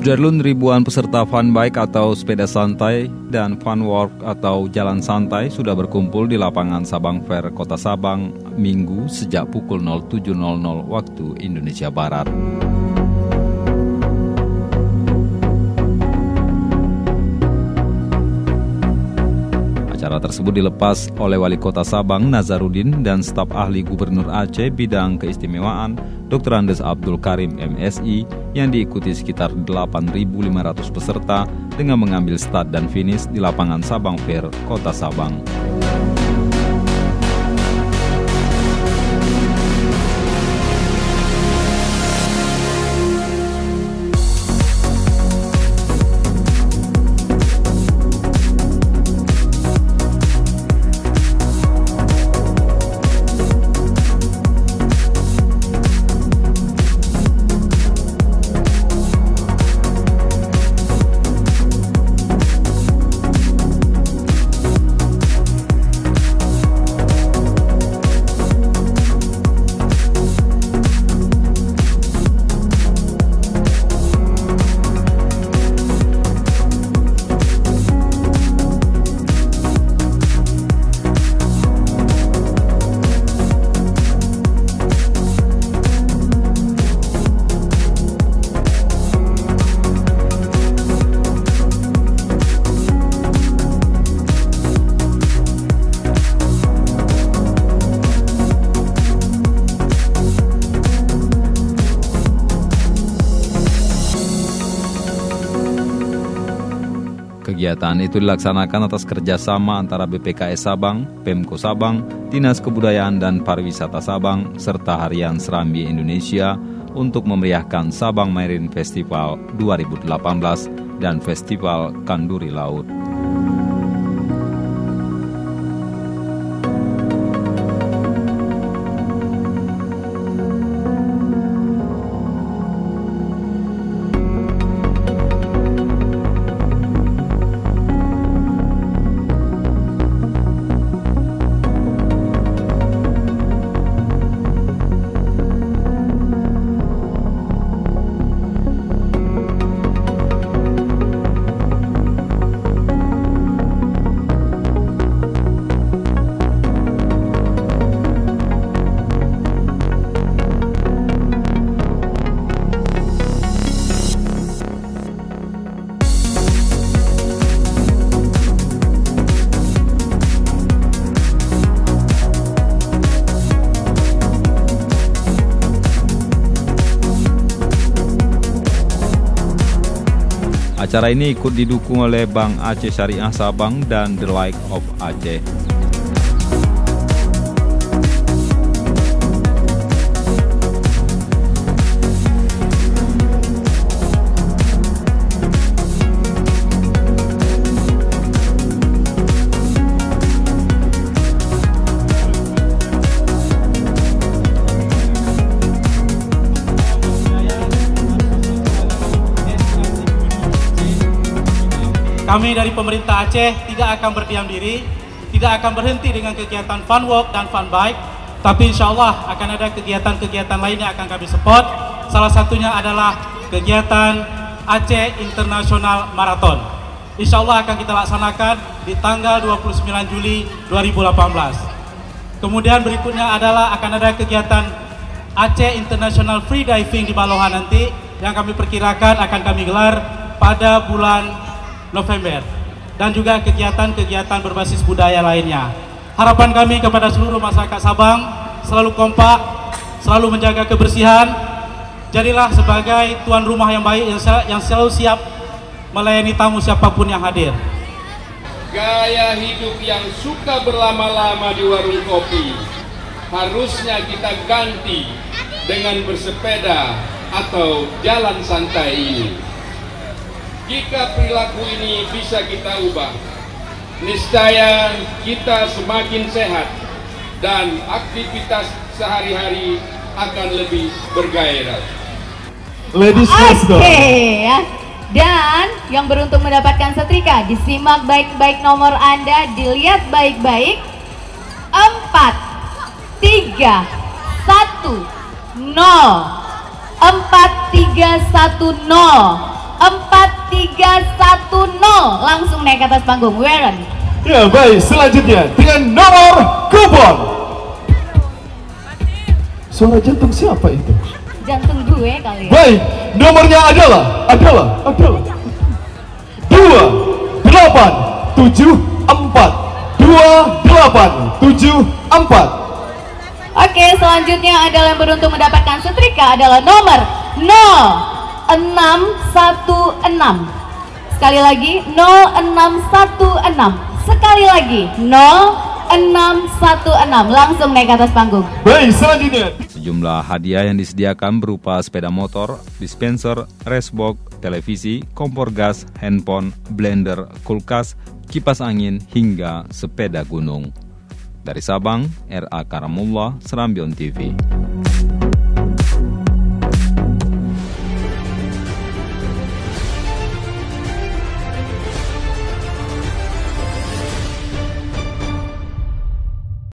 Sudarlun, ribuan peserta fun bike atau sepeda santai dan fun walk atau jalan santai sudah berkumpul di lapangan Sabang Fair, Kota Sabang, Minggu sejak pukul 07.00 waktu Indonesia Barat. Acara tersebut dilepas oleh Wali Kota Sabang, Nazarudin, dan staf ahli Gubernur Aceh bidang keistimewaan, Dr. Andes Abdul Karim, MSI, yang diikuti sekitar 8.500 peserta dengan mengambil start dan finish di lapangan Sabang Fair, Kota Sabang. Kegiatan itu dilaksanakan atas kerjasama antara BPKS Sabang, Pemko Sabang, Dinas Kebudayaan dan Pariwisata Sabang, serta Harian Serambi Indonesia untuk memeriahkan Sabang Marine Festival 2018 dan Festival Kanduri Laut. Acara ini ikut didukung oleh Bank Aceh Syariah Sabang dan The Like of Aceh. Kami dari pemerintah Aceh tidak akan berdiam diri, tidak akan berhenti dengan kegiatan fun walk dan fun bike, tapi insya Allah akan ada kegiatan-kegiatan lain yang akan kami support. Salah satunya adalah kegiatan Aceh International Marathon. Insya Allah akan kita laksanakan di tanggal 29 Juli 2018. Kemudian berikutnya adalah akan ada kegiatan Aceh International Free Diving di Baloha nanti, yang kami perkirakan akan kami gelar pada bulan November, dan juga kegiatan-kegiatan berbasis budaya lainnya. Harapan kami kepada seluruh masyarakat Sabang selalu kompak, selalu menjaga kebersihan. Jadilah sebagai tuan rumah yang baik yang selalu siap melayani tamu siapapun yang hadir. Gaya hidup yang suka berlama-lama di warung kopi harusnya kita ganti dengan bersepeda atau jalan santai ini. Jika perilaku ini bisa kita ubah, niscaya kita semakin sehat dan aktivitas sehari-hari akan lebih bergairah. Ladies first dong. Ya. Dan yang beruntung mendapatkan setrika, disimak baik-baik nomor Anda, dilihat baik-baik. 4, 3, 1, 0. 4, 3, 1, 0. 310. Langsung naik ke atas panggung. Warren. Ya baik, selanjutnya dengan nomor kupon. Suara jantung siapa itu? Jantung gue kali ya. Baik, nomornya adalah 2874. Oke, selanjutnya adalah yang beruntung mendapatkan setrika adalah nomor 0616. Sekali lagi 0616. Sekali lagi 0616. Langsung naik ke atas panggung. Baik, selanjutnya Sejumlah hadiah yang disediakan berupa sepeda motor, dispenser, racebox, televisi, kompor gas, handphone, blender, kulkas, kipas angin, hingga sepeda gunung. Dari Sabang, R.A. Karamullah, Serambion TV.